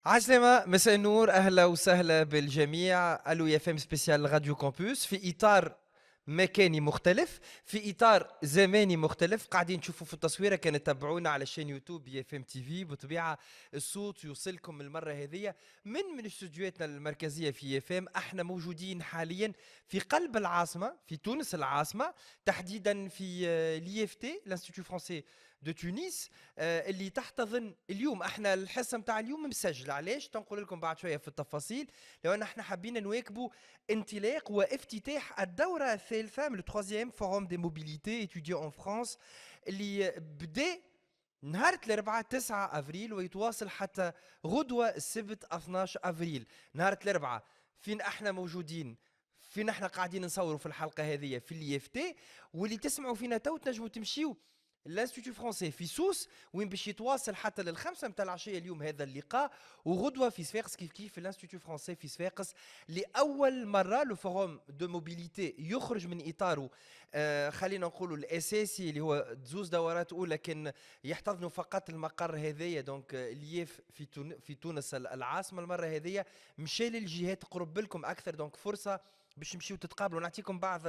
عسلامة، مساء النور، أهلا وسهلا بالجميع. ألو يا فام سبيسيال راديو كامبوس في إطار مكاني مختلف، في إطار زماني مختلف. قاعدين تشوفوا في التصويرة، كانت تتابعونا على شين يوتيوب يا فام تي في. بطبيعة الصوت يوصلكم المرة هذه من استديوهاتنا المركزية في فام. احنا موجودين حاليا في قلب العاصمة، في تونس العاصمة، تحديدا في لي اف تي، الانستيتيو فرونسي دو تونس. اللي تحتضن اليوم، احنا الحصه نتاع اليوم مسجله. علاش تنقول لكم بعد شويه في التفاصيل؟ لو ان احنا حابين نواكبوا انطلاق وافتتاح الدوره الثالثه من التروازيام فوروم دي موبيليتي ايتوديون ان فرانس، اللي بدا نهار الاربعاء 9 افريل ويتواصل حتى غدوه السبت 12 افريل. نهار الاربعاء فين احنا موجودين؟ فين احنا قاعدين نصوروا في الحلقه هذه في الياف تي، واللي تسمعوا فينا تو تنجموا تمشيو الانستيتيو فرونسي في سوس، وين باش يتواصل حتى للخمسة متاع العشية اليوم هذا اللقاء. وغدوة في صفاقس كيف كيف في الانستيتيو فرونسي في صفاقس. لأول مرة لو فوروم دو موبيليتي يخرج من إطاره، خلينا نقولوا الأساسي اللي هو زوز دورات أولى، لكن يحتضنوا فقط المقر هذايا. دونك ليف في تونس العاصمة. المرة هذه مشى للجهات قرب لكم أكثر، دونك فرصة باش تمشيو تتقابلوا. نعطيكم بعض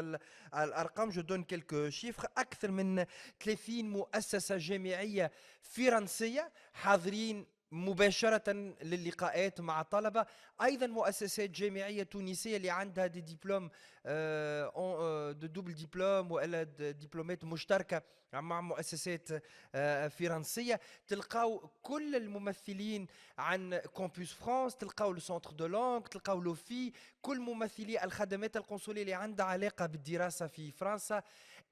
الارقام، جو دون كيلكو شيفر. اكثر من 30 مؤسسة جامعية فرنسية حاضرين مباشرة للقاءات مع طلبة. أيضا مؤسسات جامعية تونسية اللي عندها دي دبلوم، دو دوبل دبلوم ولا دبلومات مشتركة مع مؤسسات فرنسية. تلقاو كل الممثلين عن كومبوس فرانس، تلقاو لو سونتر دو لونغ، تلقاو لو في كل ممثلي الخدمات القنصلية اللي عندها علاقة بالدراسة في فرنسا.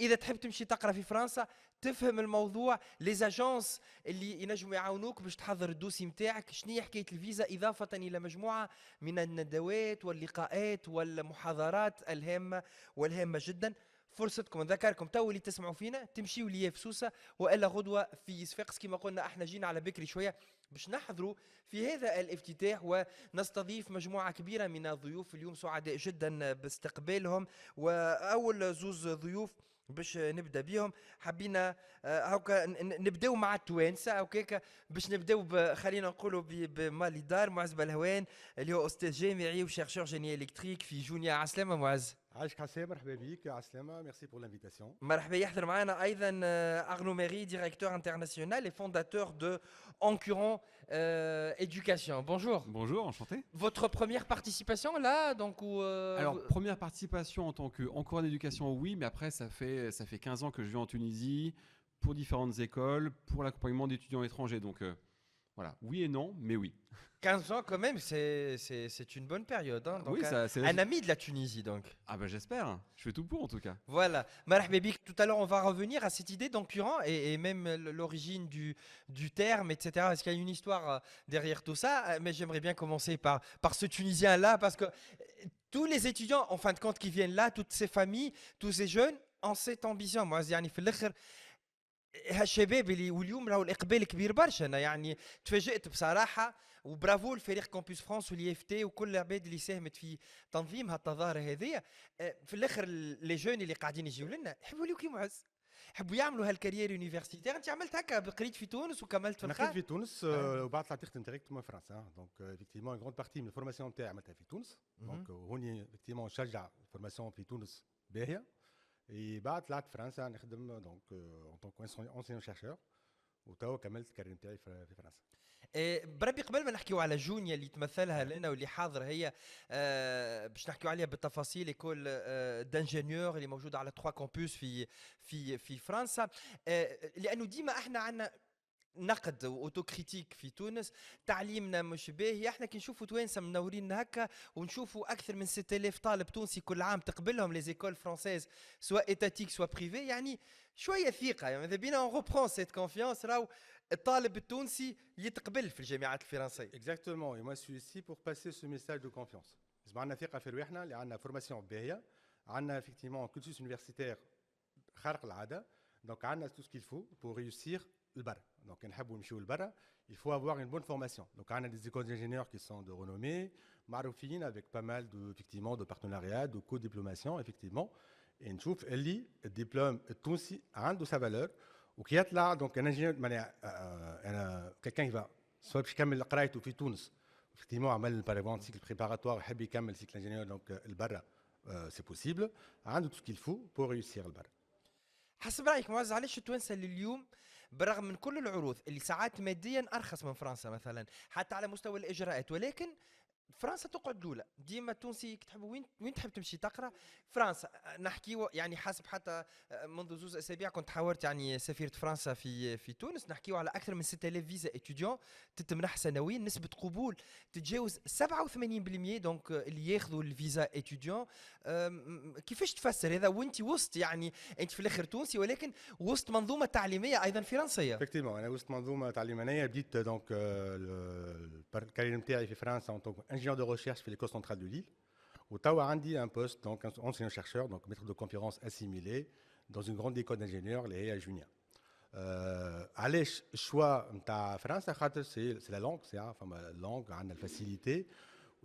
اذا تحب تمشي تقرا في فرنسا تفهم الموضوع، لي زاجونس اللي ينجموا يعاونوك باش تحضر الدوسي نتاعك، شنو حكايه الفيزا، اضافه الى مجموعه من الندوات واللقاءات والمحاضرات الهامه والهامه جدا. فرصتكم نذكركم تو اللي تسمعوا فينا تمشيوا ليا في سوسه، والا غدوه في صفاقس. كما قلنا احنا جينا على بكري شويه باش نحضروا في هذا الافتتاح، ونستضيف مجموعه كبيره من الضيوف اليوم. سعداء جدا باستقبالهم. واول زوز ضيوف باش نبدا بيهم حبينا هاكا نبداو مع التوانسه هكاك. باش نبداو خلينا نقولوا بمالي دار معز بلهوان، اللي هو استاذ جامعي وشيرشور جيني الكتريك في جونيا. عسلامه معز. عايشك عسلامة، مرحبا بك عسلامة، ميرسي بور لانفيتاسيون. مرحبا. يحضر معنا ايضا ارنو ميري، ديريكتور انترناسيونال et fondateur de Encurant Éducation. Bonjour. Bonjour, enchanté. Votre première participation là, donc où Alors, première participation en tant qu'encours d'éducation, oui, mais après, ça fait 15 ans que je vis en Tunisie pour différentes écoles, pour l'accompagnement d'étudiants étrangers. Donc, voilà, oui et non, mais oui. 15 ans quand même, c'est une bonne période, hein. Donc Oui, ça, c'est... un ami de la Tunisie donc. Ah bah j'espère, je fais tout pour en tout cas. Voilà. Marhaba bik. Tout à l'heure, on va revenir à cette idée d'encurrent et même l'origine du terme, etc. Est-ce qu'il y a une histoire derrière tout ça? Mais j'aimerais bien commencer par ce Tunisien-là, parce que tous les étudiants, en fin de compte, qui viennent là, toutes ces familles, tous ces jeunes, ont cette ambition. Moi, يعني في الآخر هالشباب اللي واليوم راهو الاقبال كبير برشا. انا يعني تفاجئت بصراحه، وبرافو لفريق كومبوس فرانس واللي اف تي وكل العباد اللي ساهمت في تنظيم هالتظاهره هذه. في الاخر لي جون اللي قاعدين يجيو لنا يحبوا يوليو كي معز، يحبوا يعملوا هالكارير يونيفرسيتير. انت عملت هكا، قريت في تونس وكملت في انا قريت الخارج. في تونس وبعد طلعت تختم ديريكتومون فرنسا، دونك افكتيمون اون غروند بارتي من الفورماسيون نتاعي عملتها في تونس. دونك هوني افكتيمون نشجع الفورماسيون في تونس باهيه. اي بعد طلعت فرنسا نخدم دونك اون طونك اونسيون شيرشور، وتوا كملت الكارير نتاعي في فرنسا. بربي قبل ما نحكيو على جونيا اللي تمثلها لنا واللي حاضر هي، باش نحكيو عليها بالتفاصيل. ايكول دانجينيور اللي موجوده على 3 كامبوس في فرنسا. لانه ديما احنا عندنا نقد واوتوكريتيك في تونس، تعليمنا مش باهي. احنا كي نشوفوا توانسه منورين هكا ونشوفوا اكثر من 6000 طالب تونسي كل عام تقبلهم لي زيكول فرونسيز سواء ايتاتيك سواء بريفي، يعني شويه ثقه. يعني ماذا بينا اون روبرون سيت كونفيونس، راهو الطالب التونسي يتقبل في الجامعات الفرنسيه. اكزاكتومون، اي موا سوي سي بور باسي سو ميساج دو كونفيونس. لازم عندنا ثقه في رواحنا اللي عندنا فورماسيون باهيه، عندنا افكتيمون كورسوس يونيفرسيتير خارق العاده. دونك عندنا tout ce qu'il faut pour réussir البرا. دونك نحبوا نمشيو لبرا il faut avoir une bonne formation. Donc عندنا des écoles d'ingénieurs qui sont de renommée معروفين avec pas mal de effectivement de partenariats de co-diplomation effectivement. et نشوف اللي الدبلوم التونسي عنده sa valeur وكي يطلع دونك ان انجينيور معناها انا كان يفا سواء باش يكمل قرايته في تونس effectivement عمل par exemple cycle préparatoire حب يكمل cycle ingénieur donc البرا c'est possible عنده tout ce qu'il faut pour réussir البرا. حسب رايك معز علاش التوانسه لليوم بالرغم من كل العروض اللي ساعات ماديا ارخص من فرنسا مثلا حتى على مستوى الاجراءات ولكن فرنسا تقعد الاولى ديما التونسي تحب وين تحب تمشي تقرا فرنسا نحكيو يعني حسب حتى منذ زوز اسابيع كنت حاورت يعني سفيره فرنسا في تونس نحكيو على اكثر من 6000 فيزا اتيديون تتمنح سنويا نسبه قبول تتجاوز 87% دونك اللي ياخذوا الفيزا اتيديون كيفاش تفسر هذا وانت وسط يعني انت في الاخر تونسي ولكن وسط منظومه تعليميه ايضا فرنسيه. Effectivement, انا وسط منظومه تعليميه بديت دونك الكارير نتاعي في فرنسا en tant qu'ingénieur de recherche في l'école centrale de Lille وتوا عندي un poste donc enseignant chercheur donc maître de conférence assimilé dans une grande école d'ingénieurs اللي هي جونيا. علاش الشوا نتاع فرنسا خاطر سي لا لونغ سي فما لونغ عندنا الفاسيليتي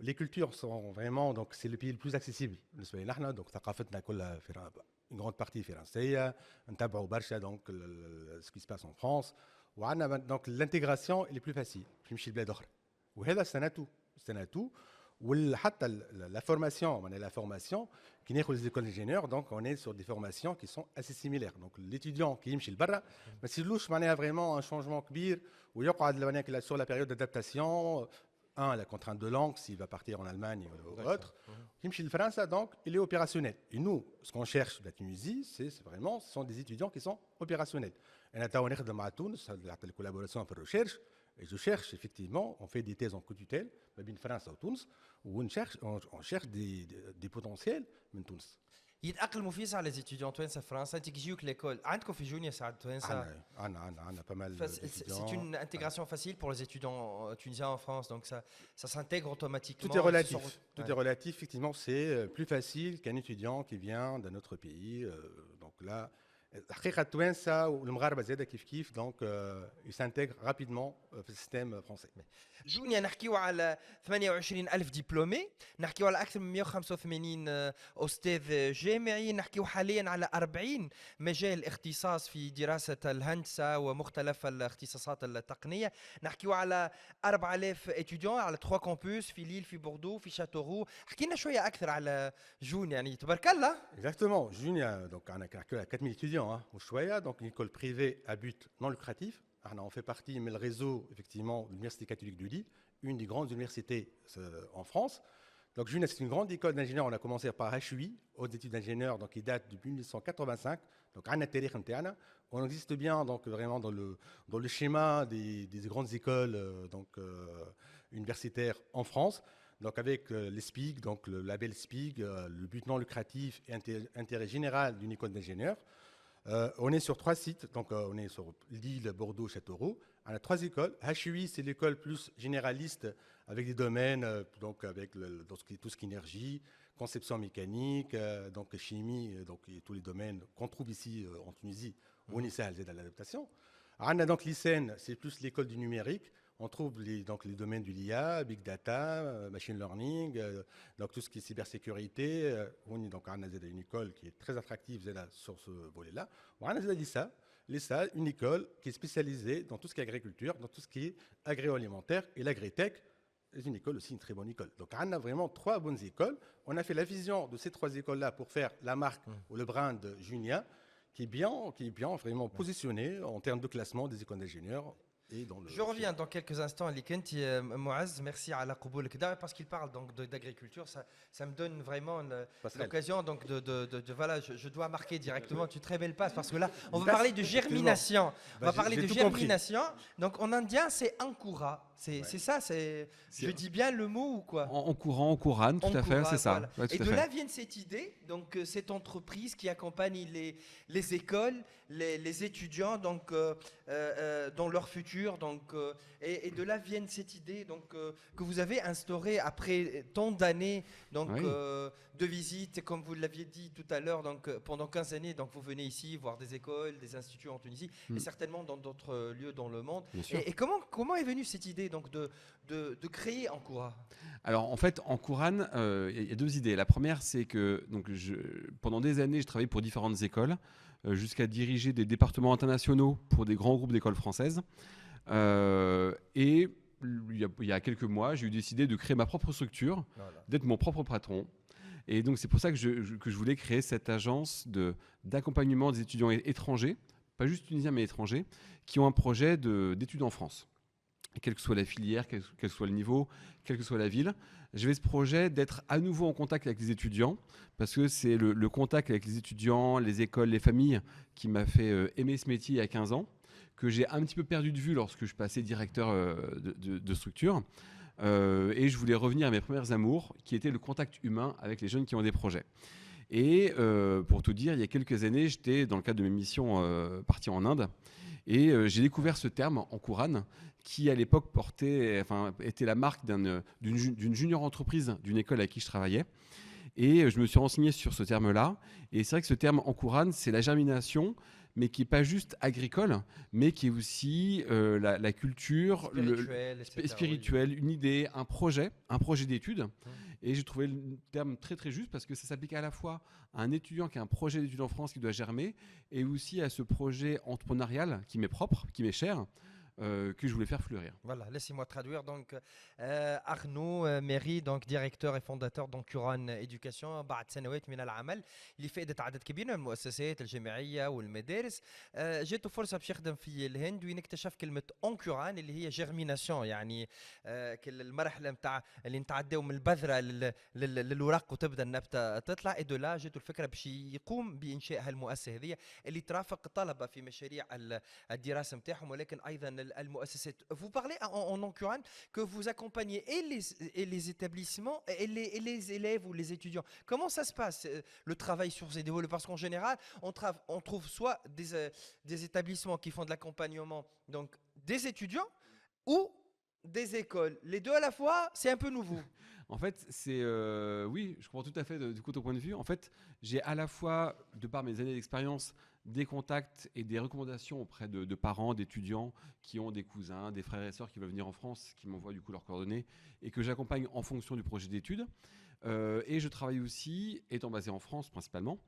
les cultures sont vraiment donc c'est le pays le plus accessible بالنسبه لنا احنا donc ثقافتنا كلها في une grande partie فرنسيه نتابعوا برشا donc ce qui se passe en France وعندنا donc l'intégration elle est plus facile باش نمشي لبلاد اخرى وهذا سنة وحتى la formation معناها la formation كي ناخذ les écoles d'ingénieurs donc on est sur des formations qui sont assez similaires donc l'étudiant qui يمشي لبرا ما يصيرلوش معناها vraiment un changement كبير ويقعد معناها sur la période d'adaptation la contrainte de langue s'il va partir en Allemagne ou autre. Kimchi de France, donc, il est opérationnel. Et nous, ce qu'on cherche de la Tunisie, c'est vraiment, ce sont des étudiants qui sont opérationnels. Et on est dans Tunis, la collaboration pour la recherche. Et je cherche effectivement, on fait des thèses en co-tutelle, de France à Tunis, où on cherche des potentiels de Tunis. يتاقلموا فيه على لي زيتيديون توانسه في فرنسا انت كيجيوك ليكول عندكم في جونيا ساعات توانسه عندنا pas mal d'étudiants. C'est une intégration facile pour les étudiants tunisiens en France donc ça s'intègre automatiquement. Tout est relatif. Tout est relatif. Effectivement, c'est plus facile qu'un étudiant qui vient d'un autre pays. Donc là, الحقيقة التوانسة والمغاربة زادة كيف donc ils s'intègrent rapidement في السيستم français. جونيا نحكيو على 28,000 دبلومي نحكيو على أكثر من 185 أستاذ جامعي نحكيو حاليا على 40 مجال اختصاص في دراسة الهندسة ومختلف الاختصاصات التقنية نحكيو على 4000 étudiants على 3 كامبوس في ليل في بوردو في شاتورو حكينا شوية أكثر على جونيا يعني تبارك الله. Exactement. Junia, donc on a 4000 étudiants au Choya, donc une école privée à but non lucratif. On fait partie mais le réseau effectivement de l'Université catholique de Lille, une des grandes universités en France. Donc Junia, c'est une grande école d'ingénieurs. On a commencé par HUI, hautes études d'ingénieurs, donc qui date depuis 1985. Donc on existe bien donc vraiment dans le schéma des grandes écoles universitaires en France. Donc avec les SPIG, donc le label SPIG, le but non lucratif et intérêt général d'une école d'ingénieurs. On est sur 3 sites, donc on est sur Lille, Bordeaux, Châteauroux. On a 3 écoles. HUI, c'est l'école plus généraliste avec des domaines, donc avec tout ce qui est énergie, conception mécanique, donc chimie, donc tous les domaines qu'on trouve ici en Tunisie, où on essaie d'aller à l'adaptation. On a donc l'ICN, c'est plus l'école du numérique. On trouve les domaines du LIA, Big Data, Machine Learning, donc tout ce qui est cybersécurité. On a une école qui est très attractive sur ce volet-là. On a l'ISA, une école qui est spécialisée dans tout ce qui est agriculture, dans tout ce qui est agroalimentaire et l'agritech. C'est une école aussi, une très bonne école. Donc on a vraiment 3 bonnes écoles. On a fait la vision de ces 3 écoles-là pour faire la marque ou le brand Junia, qui est bien vraiment positionné en termes de classement des écoles d'ingénieurs. Je reviens dans quelques instants à Likenti. Mouaz, merci à la Kouboul Kda parce qu'il parle donc d'agriculture. Ça me donne vraiment l'occasion donc voilà, je dois marquer directement une très belle passe parce que là, on va parler de germination. On va parler de germination. Donc en indien, c'est Ankura. C'est ça, je dis bien le mot ou quoi? En courant, en courane, tout à fait, c'est ça. Voilà. Ouais, et de là vient cette idée, donc cette entreprise qui accompagne les écoles, les étudiants donc, dans leur futur. Donc, et de là vient cette idée donc, que vous avez instaurée après tant d'années donc, de visites, comme vous l'aviez dit tout à l'heure, donc, pendant 15 années, donc, vous venez ici voir des écoles, des instituts en Tunisie et certainement dans d'autres lieux dans le monde. Et comment est venue cette idée donc, de créer Ankura? Alors en fait, en Kourane, il y a 2 idées. La première, c'est que donc, pendant des années, j'ai travaillé pour différentes écoles, jusqu'à diriger des départements internationaux pour des grands groupes d'écoles françaises. Et il y a quelques mois, j'ai eu décidé de créer ma propre structure, Voilà. d'être mon propre patron. Et donc, c'est pour ça que je voulais créer cette agence d'accompagnement des étudiants étrangers, pas juste tunisiens, mais étrangers, qui ont un projet d'études en France. Et quelle que soit la filière, quel que soit le niveau, quelle que soit la ville. J'avais ce projet d'être à nouveau en contact avec les étudiants, parce que c'est le contact avec les étudiants, les écoles, les familles qui m'a fait aimer ce métier il y a 15 ans, que j'ai un petit peu perdu de vue lorsque je passais directeur de structure. Et je voulais revenir à mes premières amours, qui étaient le contact humain avec les jeunes qui ont des projets. Et pour tout dire, il y a quelques années, j'étais, dans le cadre de mes missions, parti en Inde. Et j'ai découvert ce terme en Courane, qui à l'époque était la marque d'une junior entreprise d'une école avec qui je travaillais. Et je me suis renseigné sur ce terme-là. Et c'est vrai que ce terme en Courane, c'est la germination, mais qui n'est pas juste agricole, mais qui est aussi la culture spirituelle, une idée, un projet d'études. Et j'ai trouvé le terme très très juste parce que ça s'applique à la fois à un étudiant qui a un projet d'études en France qui doit germer et aussi à ce projet entrepreneurial qui m'est propre, qui m'est cher, que je voulais faire fleurir. Voilà, laissez-moi traduire. Donc, Arnaud Méry, donc directeur et fondateur d'Ancuran Éducation بعد سنوات من العمل لفائدة عدد كبير من المؤسسات الجامعية والمدارس. جاته فرصة باش يخدم في الهند وين اكتشف كلمة أنكوران اللي هي جيرميناسيون، يعني كل المرحلة نتاع اللي نتعداو من البذرة للورق وتبدا النبتة تطلع. اي دو لا جاته الفكرة باش يقوم بإنشاء هالمؤسسة هذه اللي ترافق الطلبة في مشاريع الدراسة نتاعهم ولكن أيضا Vous parlez en Ancuran que vous accompagnez et les établissements et les élèves ou les étudiants. Comment ça se passe le travail sur ces développements? Parce qu'en général, on trouve soit des établissements qui font de l'accompagnement, donc des étudiants ou des écoles. Les deux à la fois, c'est un peu nouveau. En fait, oui, je comprends tout à fait du coup ton point de vue. En fait, j'ai à la fois, de par mes années d'expérience, des contacts et des recommandations auprès de parents, d'étudiants qui ont des cousins, des frères et sœurs qui veulent venir en France, qui m'envoient du coup leurs coordonnées et que j'accompagne en fonction du projet d'études. Et je travaille aussi, étant basé en France principalement,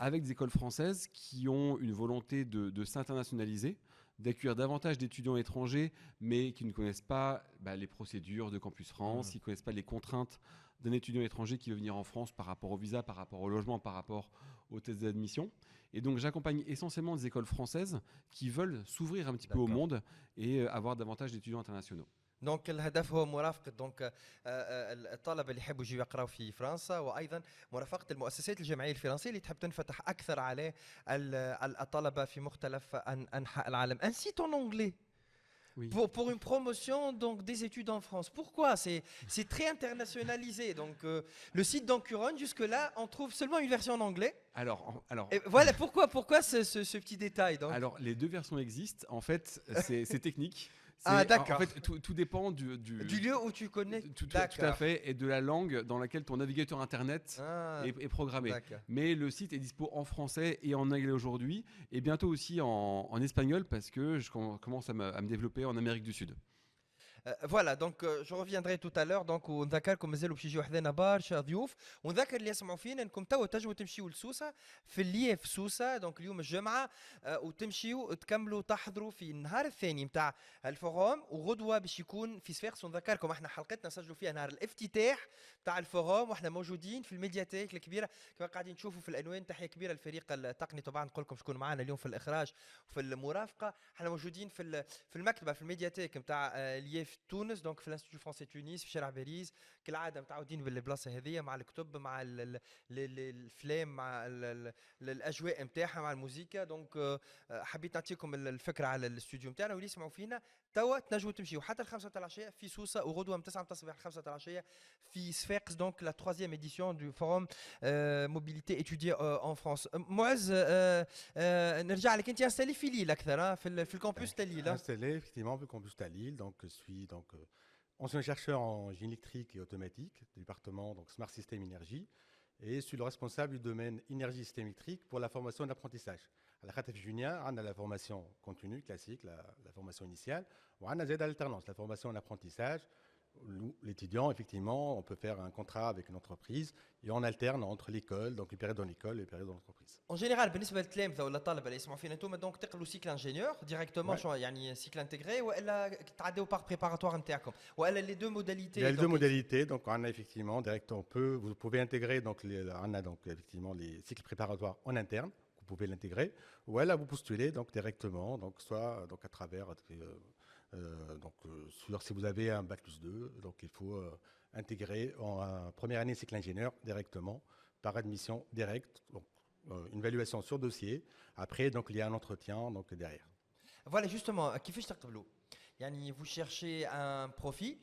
avec des écoles françaises qui ont une volonté de s'internationaliser, d'accueillir davantage d'étudiants étrangers, mais qui ne connaissent pas les procédures de Campus France, qui ne connaissent pas les contraintes d'un étudiant étranger qui veut venir en France par rapport au visa, par rapport au logement, par rapport aux tests d'admission. Et donc j'accompagne essentiellement des écoles françaises qui veulent s'ouvrir un petit peu au monde et avoir davantage d'étudiants internationaux. دونك الهدف هو مرافقة دونك الطلبة اللي يحبوا يجوا يقراوا في فرنسا وأيضا مرافقة المؤسسات الجامعية الفرنسية اللي تحب تنفتح أكثر على الطلبة في مختلف أنحاء العالم. Un site en anglais. Oui. Pour une promotion donc, des études en France. Pourquoi? C'est très internationalisé. Donc, le site d'Ancuron, jusque-là, on trouve seulement une version en anglais. Alors Et voilà, pourquoi ce petit détail donc? Alors, les deux versions existent. En fait, c'est technique. Ah, d'accord. En fait, tout dépend du lieu où tu connais. Tout à fait, et de la langue dans laquelle ton navigateur internet est programmé. Mais le site est dispo en français et en anglais aujourd'hui, et bientôt aussi en espagnol parce que je commence à me développer en Amérique du Sud. فوالا دونك جو ريفيندري تو تالور دونك ونذكركم مازالوا باش يجيو حذانا برشا ضيوف ونذكر اللي يسمعوا فينا انكم توا تنجموا تمشيوا لسوسه في الليف سوسه دونك اليوم الجمعه وتمشيوا تكملوا تحضروا في النهار الثاني نتاع الفوروم وغدوه باش يكون في صفاقس. ونذكركم احنا حلقتنا نسجلوا فيها نهار الافتتاح تاع الفوروم واحنا موجودين في الميدياتيك الكبيره كما قاعدين تشوفوا في العنوان. تحيه كبيره للفريق التقني طبعا نقول لكم شكون معنا اليوم في الاخراج وفي المرافقه. احنا موجودين في المكتبه في الميدياتيك نتاع ليف تونس دونك في الانستيتيو فرونسي تونس في شارع باريس. كالعاده متعودين بالبلاصه هذه مع الكتب مع الافلام مع الاجواء نتاعها مع الموسيقى. دونك حبيت نعطيكم الفكره على الاستوديو نتاعنا واللي يسمعوا فينا توا تنجموا تمشيوا حتى ل5 تاع العشيه في سوسه وغدوه من 9 الصباح ل 5 تاع العشيه في صفاقس. دونك لا 3e édition du forum mobilité étudiée en France. معز نرجع لك انت انستالي في ليل اكثر في الكامبوس تاع ليل. Installé effectivement au campus de Lille, donc je suis ancien chercheur en génie électrique et automatique du département donc Smart System Énergie et je suis le responsable du domaine énergie système électrique pour la formation d'apprentissage. À la Khataf Junia, on a la formation continue classique, la formation initiale, on a l'alternance, la formation en apprentissage L'étudiant, effectivement, on peut faire un contrat avec une entreprise et on alterne entre l'école, donc les périodes dans l'école et les périodes dans l'entreprise. En général بالنسبه للتلامذه ولا الطلبه اللي يسمعوا فينا انتم دونك تقروا سيكل انجينيور ديريكتومون Ouais. شو يعني سيكل انتجري والا تعدوا باغ بريباراتوار نتاعكم والا لي دو Il y موداليتي a les deux modalités. Donc, on a effectivement, direct, vous pouvez intégrer, donc, on a donc effectivement les cycles préparatoires en interne, vous pouvez l'intégrer, ou alors vous postulez donc directement, donc soit donc à travers, si vous avez un bac plus 2, donc il faut intégrer en première année cycle ingénieur directement par admission directe, donc une évaluation sur dossier. Après, donc il y a un entretien donc derrière. Voilà justement كيفاش تقبلوا يعني vous cherchez un profil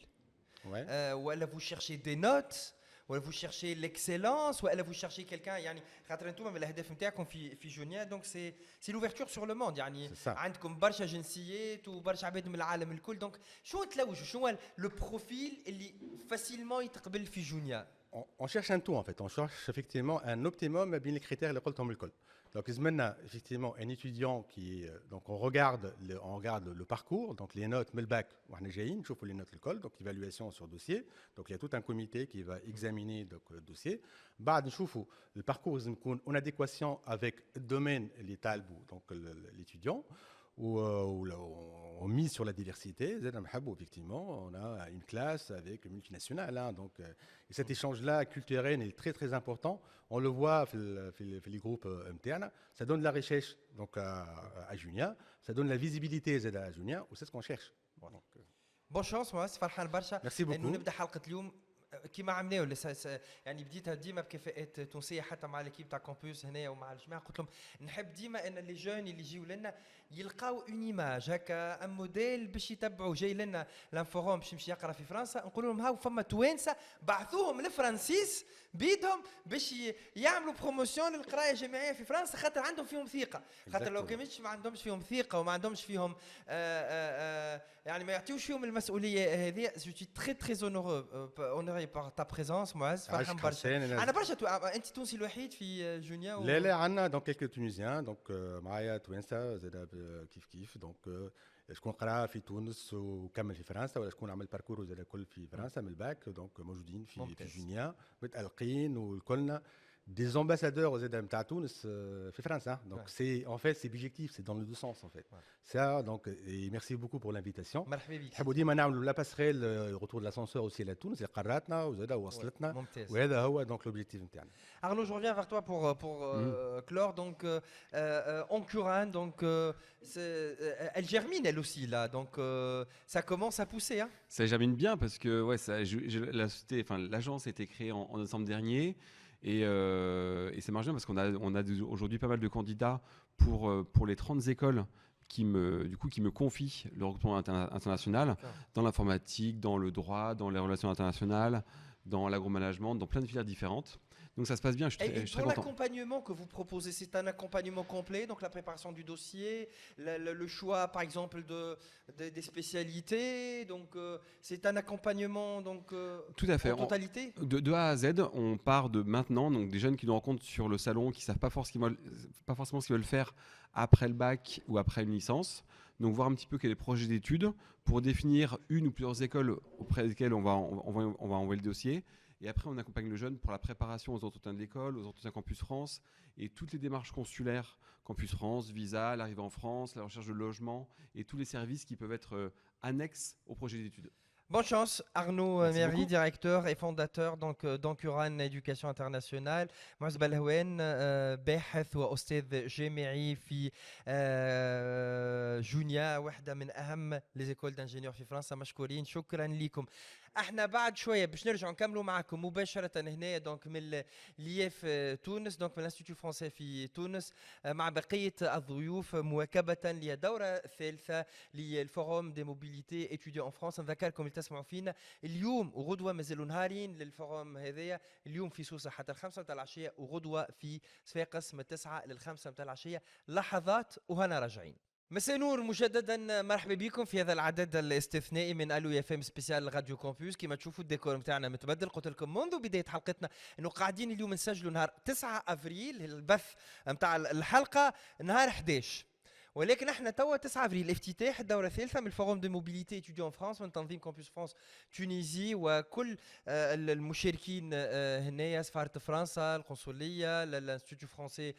Ouais. ou alors vous cherchez des notes ou alors vous cherchez l'excellence ou alors vous cherchez quelqu'un يعني خاطر انتم من الاهداف نتاعكم في جونيا دونك سي l'ouverture sur le monde يعني C'est ça. عندكم برشا جنسيات وبرشا عباد من العالم الكل دونك شنو تلوجوا شنو لو بروفيل اللي فاسيلمون يتقبل في جونيا On cherche un tout en fait. On cherche effectivement un optimum bien les critères l'école tombe l'école. Donc maintenant effectivement un étudiant qui donc on regarde le parcours donc les notes mais le bac on est جايين نشوفوا les notes l'école donc évaluation sur dossier donc il y a tout un comité qui va examiner donc le dossier بعد نشوفوا le parcours لازم يكون en adéquation avec le domaine اللي طالبه donc l'étudiant on mise sur la diversité. Effectivement, on a une classe avec une multinationale. Hein, donc, et cet échange-là culturel est très très important. On le voit dans les groupes internes. Ça donne de la recherche donc, à Junia. Ça donne la visibilité à Junia. C'est ce qu'on cherche. Donc, بون شانس مؤسف فرحان برشا Merci beaucoup. انه نبدا حلقه اليوم كيما عملناه يعني بديتها ديما بكفاءات تونسيه حتى مع ليكيب تاع كومبوس هنايا ومع الجماعه قلت لهم نحب ديما ان لي جون اللي يجيو لنا يلقاو اون ايماج هكا ان موديل باش يتبعوا جاي لنا لانفوروم باش يمشي يقرا في فرنسا نقول لهم هاو فما توانسه بعثوهم لفرانسيس بيدهم باش يعملوا بروموسيون للقرايه الجامعيه في فرنسا خاطر عندهم فيهم ثقه خاطر لو كانش ما عندهمش فيهم ثقه وما عندهمش فيهم يعني ما يعطيوش فيهم المسؤوليه هذه جو سوي تري تري اونوري بار تا بريزونس معز فرحان برشا انا برشا انت تونسي الوحيد في جونيا لا لا عندنا donc quelques Tunisiens donc معايا توانسه زاد كيف donc شكون قرا في تونس وكمل في فرنسا ولا شكون عمل باركور وزاد الكل في فرنسا من الباك دونك موجودين في جونيا متألقين والكلنا des ambassadeurs aux aides à Tunis في فرنسا donc c'est en fait c'est objectif c'est dans les deux sens en fait ça donc et merci beaucoup pour l'invitation مرحبا بك نحبوا ديما نعملوا لا باسريل رetour de l'ascenseur aussi à Tunis اللي قراتنا وزاد وصلتنا ممتاز وهذا هو donc l'objectif نتاعنا. Arnaud, je reviens vers toi pour clore. Donc, Ancuran, donc, elle germine elle aussi là. Donc, ça commence à pousser. Hein. Ça germine bien parce que ouais, l'agence a été créée en décembre dernier et ça marche bien parce qu'on a aujourd'hui pas mal de candidats pour les 30 écoles qui me confient le recrutement international dans l'informatique, dans le droit, dans les relations internationales, dans l'agromanagement, dans plein de filières différentes. Donc ça se passe bien, je suis Et très pour content. l'accompagnement que vous proposez, c'est un accompagnement complet, donc la préparation du dossier, le choix par exemple des spécialités, donc c'est un accompagnement donc, Tout à fait. en totalité De A à Z, on part de maintenant, donc des jeunes qui nous rencontrent sur le salon, qui ne savent pas forcément ce qu'ils veulent faire après le bac ou après une licence. Donc voir un petit peu quel est le projet d'études pour définir une ou plusieurs écoles auprès desquelles on va envoyer le dossier. Et après, on accompagne le jeune pour la préparation aux entretiens de l'école, aux entretiens Campus France et toutes les démarches consulaires, Campus France, visa, l'arrivée en France, la recherche de logement et tous les services qui peuvent être annexes au projet d'études. Bonne chance, Arnaud Merci Méry, beaucoup. directeur et fondateur d'Ancuran Éducation Internationale. معز بلهوان باحث وأستاذ جامعي في جونيا واحدة من أهم ليزيكول دانجينيور في فرنسا مشكورين شكرا لكم. احنا بعد شويه باش نرجعوا نكملوا معكم مباشره هنا دونك من لياف تونس دونك من الانستيتيو فرونسي في تونس مع بقيه الضيوف مواكبه للدوره الثالثه للفوروم دي موبيليتي اتيديون ان فرنسا نذكركم اللي تسمعوا فينا اليوم وغدوه مازالوا نهارين للفوروم هذايا اليوم في سوسه حتى الخمسة متاع العشيه وغدوه في صفاقس من 9 لل5 متاع العشيه لحظات وهنا راجعين. مساء نور مجددا مرحبا بكم في هذا العدد الاستثنائي من الو اف ام سبيسيال راديو كومبوس. كما تشوفوا الديكور نتاعنا متبدل. قلت لكم منذ بدايه حلقتنا انه قاعدين اليوم نسجلوا نهار 9 افريل البث نتاع الحلقه نهار 11 ولكن احنا توا 9 افريل افتتاح الدوره الثالثه من الفوروم دو موبيليتي ايتيديون فرانس من تنظيم كامبوس فرانس تونيزي، وكل المشاركين هنايا سفاره فرنسا، القنصليه، الانستيتو فرونسي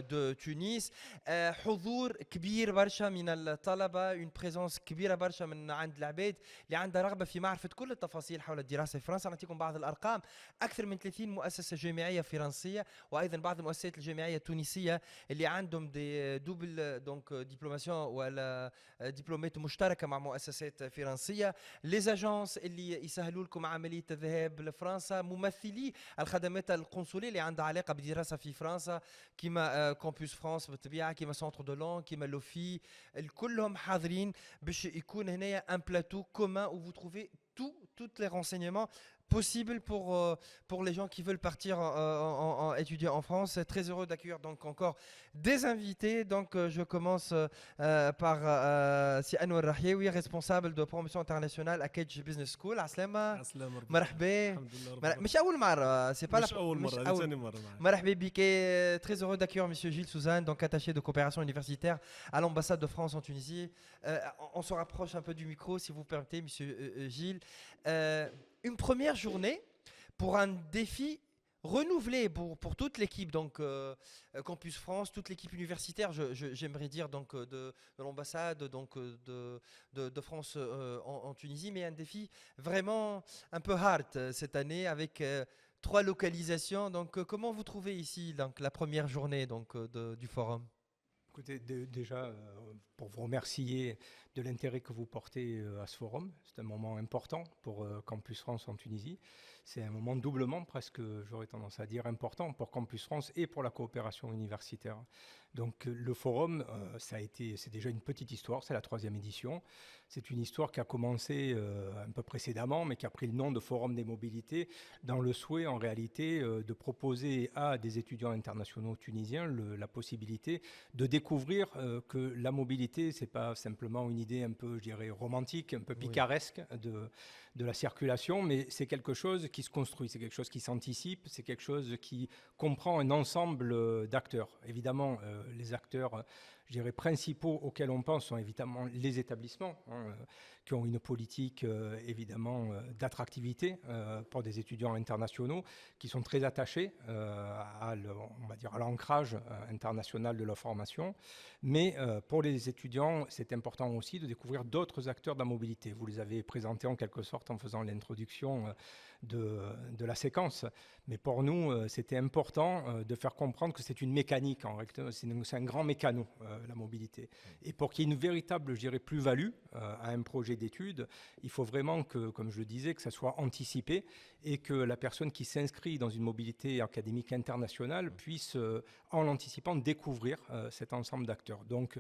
دو تونس، حضور كبير برشا من الطلبه، اون بريزونس كبيره برشا من عند العباد اللي عندها رغبه في معرفه كل التفاصيل حول الدراسه في فرنسا. نعطيكم بعض الارقام: اكثر من 30 مؤسسه جامعيه فرنسيه، وايضا بعض المؤسسات الجامعيه التونسيه اللي عندهم دي دوبل دونك دبلوماسيون ولا دبلومات مشتركه مع مؤسسات فرنسيه، لي زاجونس اللي يسهلوا لكم عمليه الذهاب لفرنسا، ممثلي الخدمات القنصليه اللي عندها علاقه بالدراسه في فرنسا كيما كامبوس فرانس بالطبيعه، كيما سونتر دو لون، كيما لوفي، الكلهم حاضرين باش يكون هنايا ان بلاتو كومان où vous trouvez tous les renseignements possibles pour les gens qui veulent partir étudier en France. Très heureux d'accueillir donc encore des invités. Donc je commence par Si Anouar Rahiewi, responsable de promotion internationale à Cage Business School. عسلامة. عسلامة ربي. مرحبا. الحمد لله رب مش أول مرة. C'est pas مش أول مرة، هذه ثاني مرة معك. مرحبا بك. Très heureux d'accueillir Monsieur Gilles Suzanne, donc attaché de coopération universitaire à l'ambassade de France en Tunisie. On se rapproche un peu du micro, si vous permettez, Monsieur Gilles. Une première journée pour un défi renouvelé pour toute l'équipe, donc Campus France, toute l'équipe universitaire, j'aimerais dire donc de l'ambassade, donc de France en Tunisie, mais un défi vraiment un peu hard cette année avec 3 localisations. Donc comment vous trouvez ici donc la première journée donc du forum? Écoutez, déjà, pour vous remercier de l'intérêt que vous portez à ce forum. C'est un moment important pour Campus France en Tunisie. C'est un moment doublement, presque, j'aurais tendance à dire, important pour Campus France et pour la coopération universitaire. Donc le forum, c'est déjà une petite histoire, c'est la 3e édition. C'est une histoire qui a commencé un peu précédemment, mais qui a pris le nom de Forum des mobilités, dans le souhait en réalité de proposer à des étudiants internationaux tunisiens la possibilité de découvrir que la mobilité, c'est pas simplement une idée un peu, je dirais, romantique, un peu picaresque de la circulation, mais c'est quelque chose qui se construit, c'est quelque chose qui s'anticipe, c'est quelque chose qui comprend un ensemble d'acteurs. Évidemment, les acteurs, je dirais, principaux auxquels on pense sont évidemment les établissements qui ont une politique évidemment d'attractivité pour des étudiants internationaux qui sont très attachés on va dire à l'ancrage international de leur formation. Mais pour les étudiants, c'est important aussi de découvrir d'autres acteurs de la mobilité. Vous les avez présentés en quelque sorte en faisant l'introduction de la séquence. Mais pour nous, c'était important de faire comprendre que c'est une mécanique, en réalité, c'est un grand mécano, la mobilité. Et pour qu'il y ait une véritable, je dirais, plus-value à un projet d'études, il faut vraiment que, comme je le disais, que ça soit anticipé et que la personne qui s'inscrit dans une mobilité académique internationale puisse, en l'anticipant, découvrir cet ensemble d'acteurs. Donc,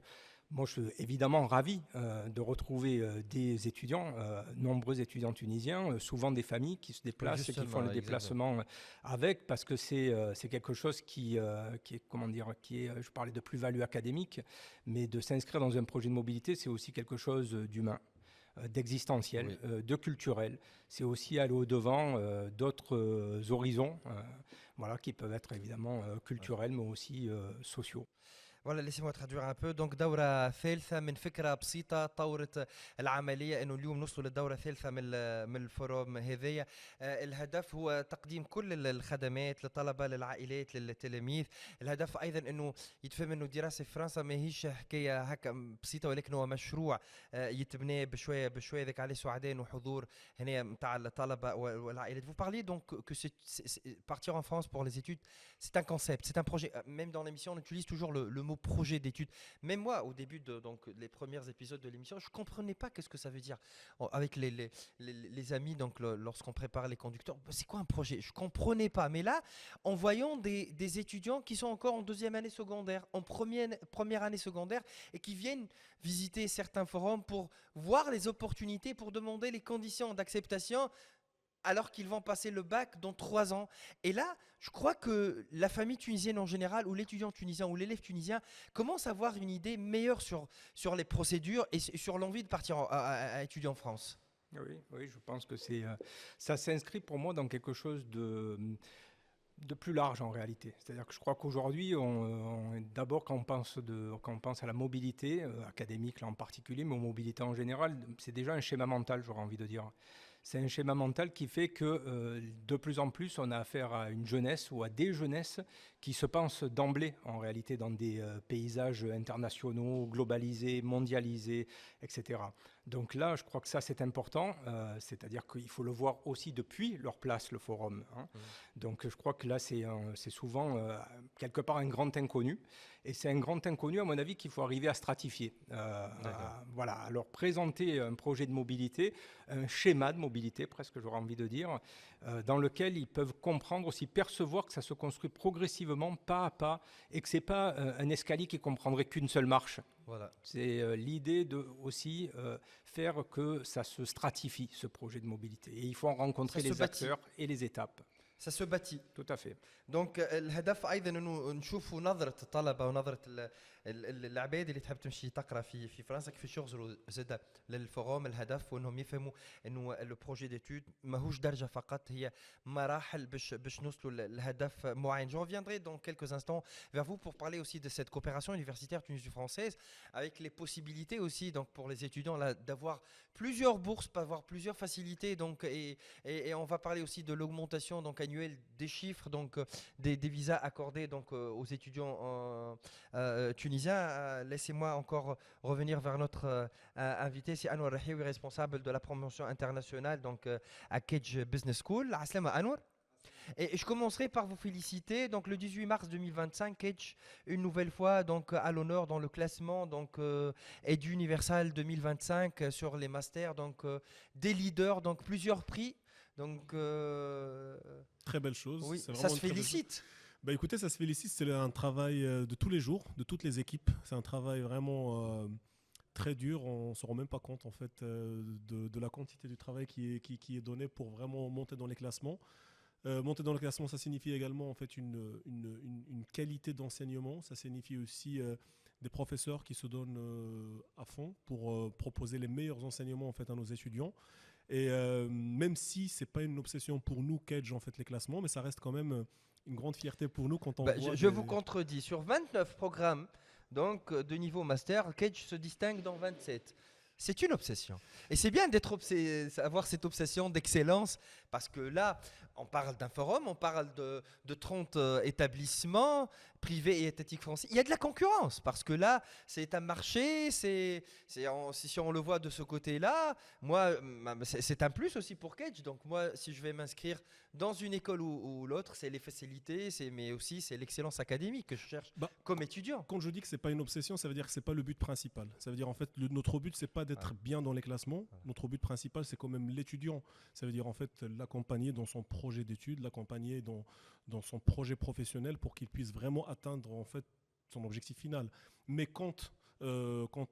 moi, je suis évidemment ravi de retrouver des étudiants, nombreux étudiants tunisiens, souvent des familles qui se déplacent et qui font le déplacement avec, parce que c'est quelque chose qui est, comment dire, je parlais de plus-value académique, mais de s'inscrire dans un projet de mobilité, c'est aussi quelque chose d'humain, d'existentiel, de culturel. C'est aussi aller au-devant d'autres horizons, voilà, qui peuvent être évidemment culturels, mais aussi sociaux. Voilà, laissez-moi traduire un peu. Donc دورة ثالثة من فكرة بسيطة طورت العملية انه اليوم نوصلوا للدورة الثالثة من الفوروم هذايا. الهدف هو تقديم كل الخدمات للطلبة، للعائلات، للتلاميذ. الهدف ايضا انه يتفهم انه الدراسة في فرنسا ماهيش حكاية هكا بسيطة، ولكن هو مشروع يتبنى بشوية بشوية. ذاك عليه سعداء وحضور هنا نتاع الطلبة والعائلات. Vous parliez donc que partir en France pour les études, c'est un concept, c'est un projet. Même dans l'émission, on utilise toujours le mot projet d'études. Même moi, au début donc les premiers épisodes de l'émission, je comprenais pas qu'est-ce que ça veut dire. Avec les amis, donc lorsqu'on prépare les conducteurs, c'est quoi un projet? Je comprenais pas. Mais là, en voyant des étudiants qui sont encore en 2e année secondaire, en première année secondaire, et qui viennent visiter certains forums pour voir les opportunités, pour demander les conditions d'acceptation, alors qu'ils vont passer le bac dans 3 ans. Et là, je crois que la famille tunisienne en général, ou l'étudiant tunisien, ou l'élève tunisien, commence à avoir une idée meilleure sur les procédures et sur l'envie de partir à étudier en France. Oui, je pense que ça s'inscrit pour moi dans quelque chose de plus large en réalité. C'est-à-dire que je crois qu'aujourd'hui, d'abord quand on pense à la mobilité académique là en particulier, mais aux mobilités en général, c'est déjà un schéma mental, j'aurais envie de dire. C'est un schéma mental qui fait que de plus en plus, on a affaire à une jeunesse ou à des jeunesses qui se pensent d'emblée, en réalité, dans des paysages internationaux, globalisés, mondialisés, etc. Donc là, je crois que ça, c'est important. C'est-à-dire qu'il faut le voir aussi depuis leur place, le forum. Hein. Donc je crois que là, c'est souvent quelque part un grand inconnu. Et c'est un grand inconnu, à mon avis, qu'il faut arriver à stratifier. Voilà, alors présenter un projet de mobilité, un schéma de mobilité, presque j'aurais envie de dire, dans lequel ils peuvent comprendre aussi, percevoir que ça se construit progressivement, pas à pas, et que ce n'est pas un escalier qui comprendrait qu'une seule marche. Voilà. C'est l'idée de aussi faire que ça se stratifie, ce projet de mobilité. Et il faut en rencontrer Ça se les bâtit. acteurs et les étapes. Ça se bâtit. Tout à fait. دونك الهدف ايضا انه نشوفوا نظره الطلبه ونظره العباد اللي تحب تمشي تقرا في فرنسا كيف يشغلوا زاد للفوروم. الهدف وانهم يفهموا انه لو بروجي ديتود ماهوش درجه فقط، هي مراحل باش نوصلوا لهدف معين. Je reviendrai dans quelques instants vers vous pour parler aussi de cette coopération universitaire tunisie-française avec les possibilités aussi donc pour les étudiants là d'avoir plusieurs bourses, d'avoir plusieurs facilités donc et on va parler aussi de l'augmentation donc annuelle des chiffres donc des visas accordés donc aux étudiants tunisiens. Laissez-moi encore revenir vers notre invité, c'est Anwar Rahioui, responsable de la promotion internationale donc à Kedj Business School. Aslama Anwar. Et je commencerai par vous féliciter. Donc le 18 mars 2025, Kedj, une nouvelle fois donc à l'honneur dans le classement donc Edu Universal 2025 sur les masters donc des leaders donc plusieurs prix. Donc Très belle chose. oui, C'est ça vraiment se une très belle chose. félicite. Bah écoutez, ça se félicite, c'est un travail de tous les jours, de toutes les équipes. C'est un travail vraiment très dur. On ne se rend même pas compte en fait de la quantité du travail qui est donné pour vraiment monter dans les classements. Monter dans le classement, ça signifie également en fait une qualité d'enseignement. Ça signifie aussi des professeurs qui se donnent à fond pour proposer les meilleurs enseignements en fait à nos étudiants. Et même si c'est pas une obsession pour nous, Kedj, en fait les classements, mais ça reste quand même une grande fierté pour nous quand on Bah, voit. je vous contredis. Sur 29 programmes donc, de niveau master, Kedj se distingue dans 27. C'est une obsession. Et c'est bien avoir cette obsession d'excellence parce que là, on parle d'un forum, on parle de 30 établissements privés et étatiques français. Il y a de la concurrence parce que là, c'est un marché, si on le voit de ce côté-là, moi, c'est un plus aussi pour Kedj. Donc moi, si je vais m'inscrire dans une école ou l'autre, c'est les facilités, mais aussi c'est l'excellence académique que je cherche comme étudiant. Quand je dis que c'est pas une obsession, ça veut dire que c'est pas le but principal. Ça veut dire en fait notre but c'est pas d'être bien dans les classements. Notre but principal c'est quand même l'étudiant. Ça veut dire en fait l'accompagner dans son projet d'études, l'accompagner dans son projet professionnel pour qu'il puisse vraiment atteindre en fait son objectif final. Mais quand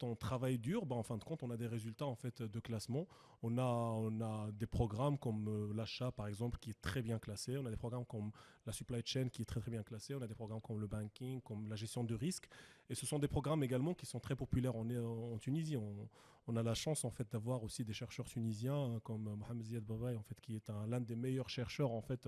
on travaille dur, en fin de compte, on a des résultats en fait de classement. On a des programmes comme l'achat, par exemple, qui est très bien classé. On a des programmes comme la supply chain qui est très très bien classé. On a des programmes comme le banking, comme la gestion de risque. Et ce sont des programmes également qui sont très populaires en Tunisie. On a la chance en fait d'avoir aussi des chercheurs tunisiens comme Mohamed Ziad Babaï en fait qui est l'un des meilleurs chercheurs en fait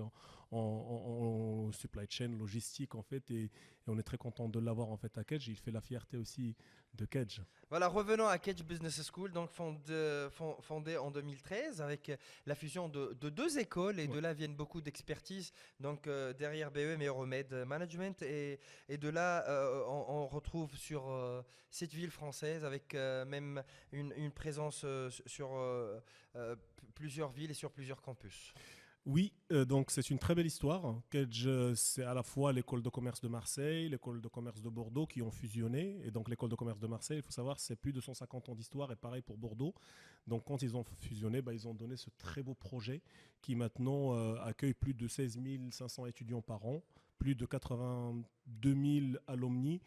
en supply chain logistique en fait et on est très content de l'avoir en fait à Kedj. Il fait la fierté aussi de Kedj. Voilà, revenons à Kedj Business School, donc fondée en 2013 avec la fusion de deux écoles et de là viennent beaucoup d'expertise. Donc derrière BEM et Euromed Management et de là on retrouve sur cette ville française avec même une présence sur plusieurs villes et sur plusieurs campus. Oui, donc c'est une très belle histoire. Kedj, c'est à la fois l'école de commerce de Marseille, l'école de commerce de Bordeaux qui ont fusionné. Et donc l'école de commerce de Marseille, il faut savoir, c'est plus de 150 ans d'histoire et pareil pour Bordeaux. Donc quand ils ont fusionné, ils ont donné ce très beau projet qui maintenant accueille plus de 16 500 étudiants par an, plus de 82 000 alumni,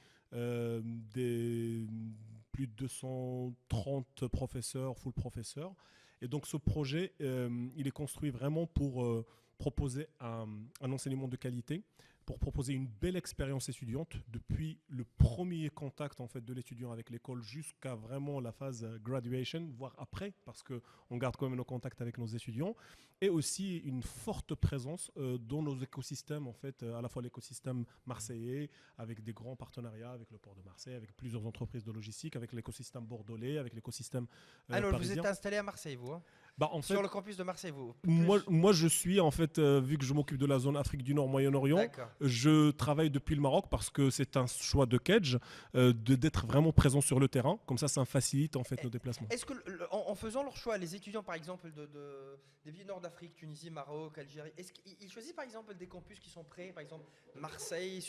plus de 230 professeurs, full professeurs. Et donc ce projet, il est construit vraiment pour proposer un enseignement de qualité, pour proposer une belle expérience étudiante depuis le premier contact en fait de l'étudiant avec l'école jusqu'à vraiment la phase graduation, voire après, parce qu'on garde quand même nos contacts avec nos étudiants, et aussi une forte présence dans nos écosystèmes, en fait, à la fois l'écosystème marseillais, avec des grands partenariats avec le port de Marseille, avec plusieurs entreprises de logistique, avec l'écosystème bordelais, avec l'écosystème Alors, vous parisien. êtes installé à Marseille, vous hein Bah, en fait, Sur le campus de Marseille, vous moi, je suis, en fait, vu que je m'occupe de la zone Afrique du Nord, Moyen-Orient, D'accord. je travaille depuis le Maroc parce que c'est un choix de Kedge d'être vraiment présent sur le terrain. Comme ça me facilite en fait nos déplacements. Est-ce que en faisant leur choix, les étudiants par exemple des pays nord d'Afrique, Tunisie, Maroc, Algérie, est-ce qu'ils choisissent par exemple des campus qui sont prêts, par exemple Marseille,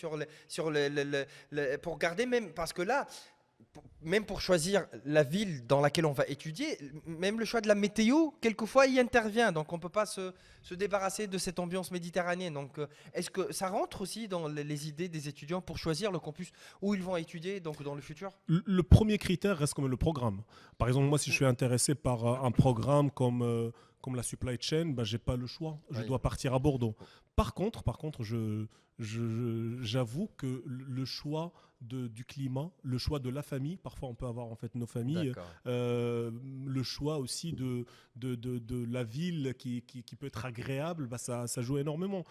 pour garder même, parce que là, même pour choisir la ville dans laquelle on va étudier, même le choix de la météo, quelquefois il intervient, donc on ne peut pas se débarrasser de cette ambiance méditerranéenne. Donc est-ce que ça rentre aussi dans les idées des étudiants pour choisir le campus où ils vont étudier donc dans le futur? Le premier critère reste comme le programme. Par exemple, moi, si je suis intéressé par un programme comme la supply chain, bah, je n'ai pas le choix. Je Oui. dois partir à Bordeaux. Par contre, j'avoue que le choix du climat, le choix de la famille, parfois on peut avoir en fait nos familles, D'accord. le choix aussi de la ville qui peut être agréable, bah ça joue énormément.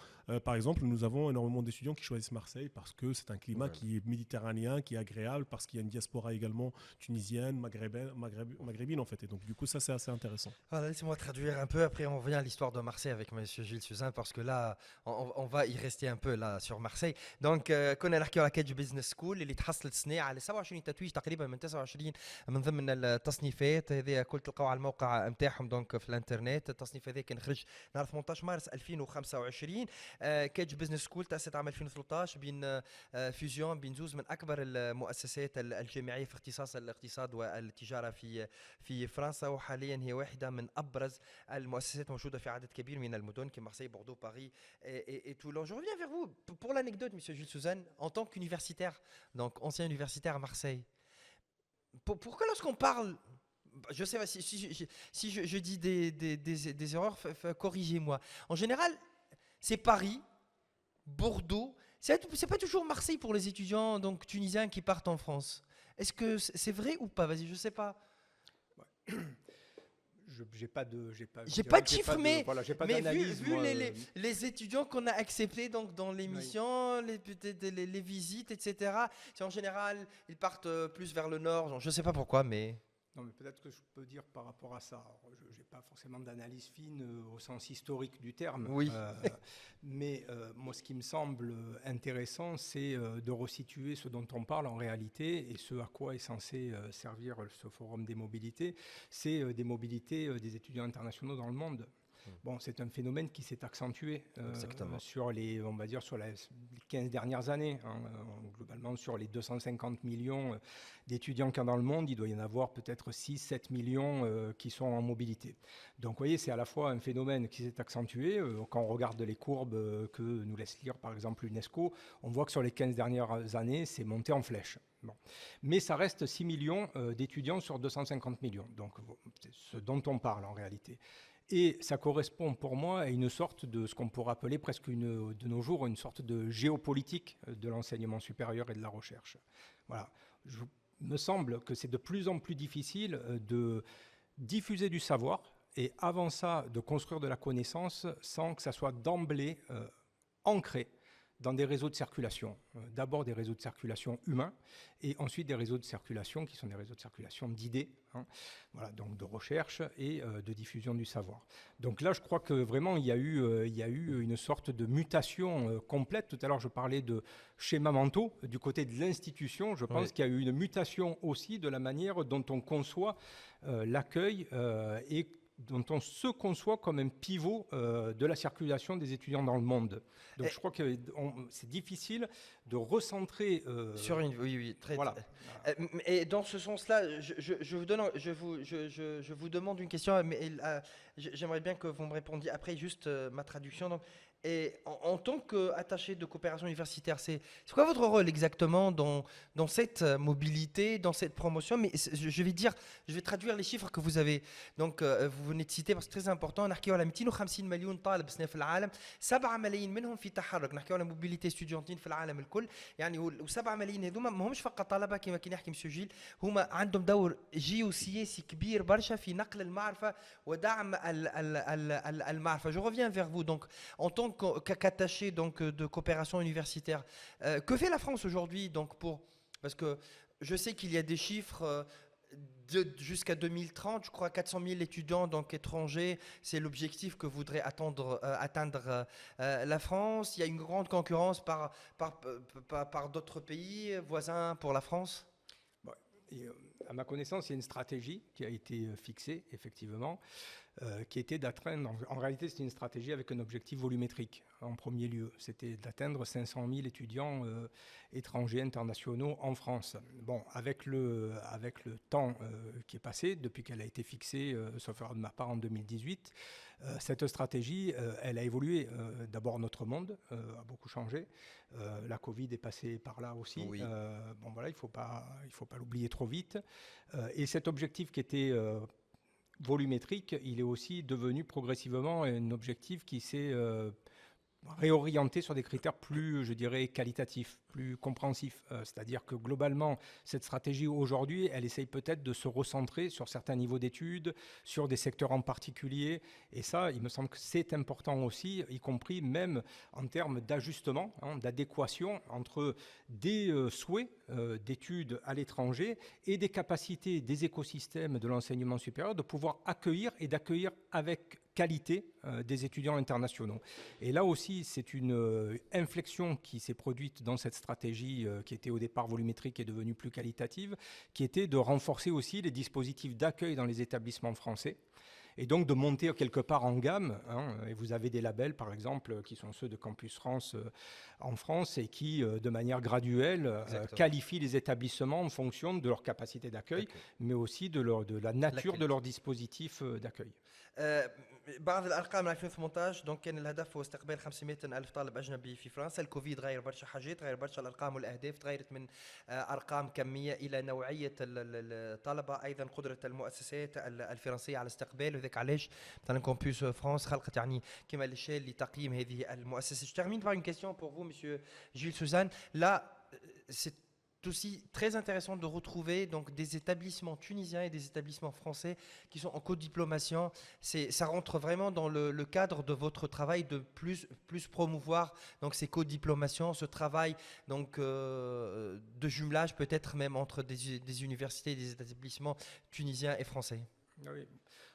Par exemple, nous avons énormément d'étudiants qui choisissent Marseille parce que c'est un climat qui est méditerranéen, qui est agréable, parce qu'il y a une diaspora également tunisienne, maghrébine en fait. Et donc du coup ça c'est assez intéressant. Voilà, laissez-moi traduire un peu, après on revient à l'histoire de Marseille avec monsieur Gilles Suzanne, parce que là on va y rester un peu là sur Marseille. Donc كنا نحكيو على كيدج بزنس سكول اللي تحصلت السنه على 27 تتويج تقريبا من 29 من ضمن التصنيفات هذه كل تلقاو على الموقع نتاعهم دونك في الانترنت. التصنيف هذا كان خرج نهار 18 مارس 2025. كيدج بزنس سكول تأسست عام 2013 بين فيوزيون بين زوز من اكبر المؤسسات الجامعيه في اختصاص الاقتصاد والتجاره في فرنسا، وحاليا هي واحده من ابرز المؤسسات موجوده في عدد كبير من المدن كمارسيل، بوردو، باريس et Toulon. Je reviens vers vous pour l'anecdote, monsieur Jules Suzanne, en tant qu'universitaire, donc ancien universitaire à Marseille. Pourquoi lorsqu'on parle, je sais pas si je dis des erreurs, corrigez-moi. En général, c'est Paris, Bordeaux, c'est pas toujours Marseille pour les étudiants donc tunisiens qui partent en France. Est-ce que c'est vrai ou pas? Vas-y, je sais pas. J'ai pas de chiffre, mais vu les étudiants qu'on a acceptés donc dans l'émission, les visites, etc. C'est en général, ils partent plus vers le nord. Donc, je sais pas pourquoi, mais. Non, mais peut-être que je peux dire par rapport à ça. Je n'ai pas forcément d'analyse fine au sens historique du terme. Oui. Mais moi, ce qui me semble intéressant, c'est de resituer ce dont on parle en réalité et ce à quoi est censé servir ce forum des mobilités. C'est des mobilités des étudiants internationaux dans le monde. Bon, c'est un phénomène qui s'est accentué sur sur les 15 dernières années. Globalement, sur les 250 millions d'étudiants qu'il y a dans le monde, il doit y en avoir peut-être 6-7 millions qui sont en mobilité. Donc, vous voyez, c'est à la fois un phénomène qui s'est accentué. Quand on regarde les courbes que nous laisse lire, par exemple, l'UNESCO, on voit que sur les 15 dernières années, c'est monté en flèche. Bon. Mais ça reste 6 millions d'étudiants sur 250 millions. Donc, c'est ce dont on parle en réalité. Et ça correspond pour moi à une sorte de ce qu'on pourrait appeler presque de nos jours une sorte de géopolitique de l'enseignement supérieur et de la recherche. Voilà. Il me semble que c'est de plus en plus difficile de diffuser du savoir et avant ça de construire de la connaissance sans que ça soit d'emblée ancré dans des réseaux de circulation. D'abord des réseaux de circulation humains et ensuite des réseaux de circulation qui sont des réseaux de circulation d'idées, voilà, donc de recherche et de diffusion du savoir. Donc là, je crois que vraiment, il y a eu une sorte de mutation complète. Tout à l'heure, je parlais de schémas mentaux. Du côté de l'institution, je pense qu'il y a eu une mutation aussi de la manière dont on conçoit l'accueil et dont on se conçoit comme un pivot de la circulation des étudiants dans le monde. Donc je crois que c'est difficile de recentrer... sur une... Oui, très... Voilà. Et dans ce sens-là, je vous demande une question, mais j'aimerais bien que vous me répondiez après juste ma traduction. Donc, et en tant qu'attaché de coopération universitaire, c'est quoi votre rôle exactement dans cette mobilité, dans cette promotion? Mais je vais traduire les chiffres que vous avez. Donc, vous vous venez de citer parce que c'est très important. نحكيو على 250 مليون طالب سنة في العالم، 7 ملايين منهم في تحرك، نحكيو على موبيليتي ستوديونتين في العالم الكل، يعني و7 ملايين هذوما ما همش فقط طلبة كما كان يحكي مسيو جيل، هما عندهم دور جيوسياسي كبير برشا في نقل المعرفة ودعم المعرفة. Je reviens vers vous donc en tant qu'attaché donc de coopération universitaire. Que fait la France aujourd'hui donc pour parce que je sais qu'il y a des chiffres jusqu'à 2030, je crois 400 000 étudiants donc étrangers, c'est l'objectif que voudrait atteindre la France. Il y a une grande concurrence par d'autres pays voisins pour la France. Bon, à ma connaissance, il y a une stratégie qui a été fixée, effectivement, qui était d'atteindre, en réalité c'est une stratégie avec un objectif volumétrique en premier lieu, c'était d'atteindre 500 000 étudiants étrangers internationaux en France. Bon, avec le temps qui est passé, depuis qu'elle a été fixée, sauf erreur de ma part en 2018, cette stratégie, elle a évolué. D'abord, notre monde a beaucoup changé. La Covid est passée par là aussi. Oui. Bon, voilà, il faut pas l'oublier trop vite. Et cet objectif qui était volumétrique, il est aussi devenu progressivement un objectif qui s'est réorienté sur des critères plus, je dirais, qualitatifs, plus compréhensifs. C'est-à-dire que globalement, cette stratégie aujourd'hui, elle essaye peut-être de se recentrer sur certains niveaux d'études, sur des secteurs en particulier. Et ça, il me semble que c'est important aussi, y compris même en termes d'ajustement, d'adéquation entre des souhaits d'études à l'étranger et des capacités des écosystèmes de l'enseignement supérieur de pouvoir accueillir et d'accueillir avec qualité des étudiants internationaux. Et là aussi, c'est une inflexion qui s'est produite dans cette stratégie qui était au départ volumétrique et devenue plus qualitative, qui était de renforcer aussi les dispositifs d'accueil dans les établissements français. Et donc de monter quelque part en gamme. Et vous avez des labels, par exemple, qui sont ceux de Campus France en France et qui, de manière graduelle, qualifient les établissements en fonction de leur capacité d'accueil, mais aussi de la nature de leur dispositif d'accueil. بعض الارقام 2018 دونك كان الهدف هو استقبال 500 الف طالب اجنبي في فرنسا. الكوفيد غير برشا حاجات، غير برشا الارقام والاهداف، تغيرت من ارقام كميه الى نوعيه الطلبه، ايضا قدره المؤسسات الفرنسيه على استقبال، وذاك علاش مثلا كومبوس فرانس خلقت يعني كما ليشيل لتقييم هذه المؤسسه. Je termine par une question pour vous monsieur Gilles Suzanne. Là c'est aussi très intéressant de retrouver donc des établissements tunisiens et des établissements français qui sont en codiplomation. Ça rentre vraiment dans le cadre de votre travail de plus promouvoir donc ces codiplomations, ce travail donc de jumelage peut-être même entre des universités et des établissements tunisiens et français. Oui.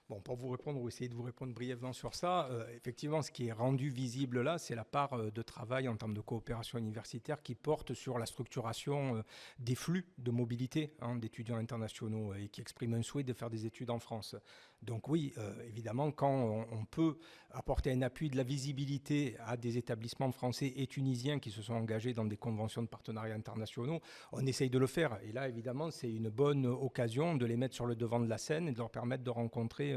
Bon, pour vous répondre ou essayer de vous répondre brièvement sur ça, effectivement, ce qui est rendu visible là, c'est la part de travail en termes de coopération universitaire qui porte sur la structuration des flux de mobilité d'étudiants internationaux et qui exprime un souhait de faire des études en France. Donc oui, évidemment, quand on peut apporter un appui de la visibilité à des établissements français et tunisiens qui se sont engagés dans des conventions de partenariat internationaux, on essaye de le faire. Et là, évidemment, c'est une bonne occasion de les mettre sur le devant de la scène et de leur permettre de rencontrer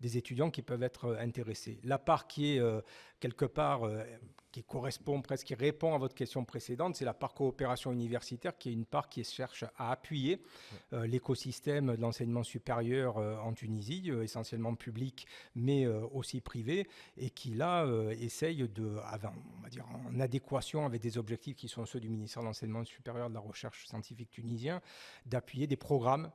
des étudiants qui peuvent être intéressés. La part qui est quelque part qui correspond presque, qui répond à votre question précédente, c'est la part coopération universitaire, qui est une part qui cherche à appuyer l'écosystème de l'enseignement supérieur en Tunisie, essentiellement public, mais aussi privé, et qui là essaye on va dire en adéquation avec des objectifs qui sont ceux du ministère de l'enseignement supérieur de la recherche scientifique tunisien, d'appuyer des programmes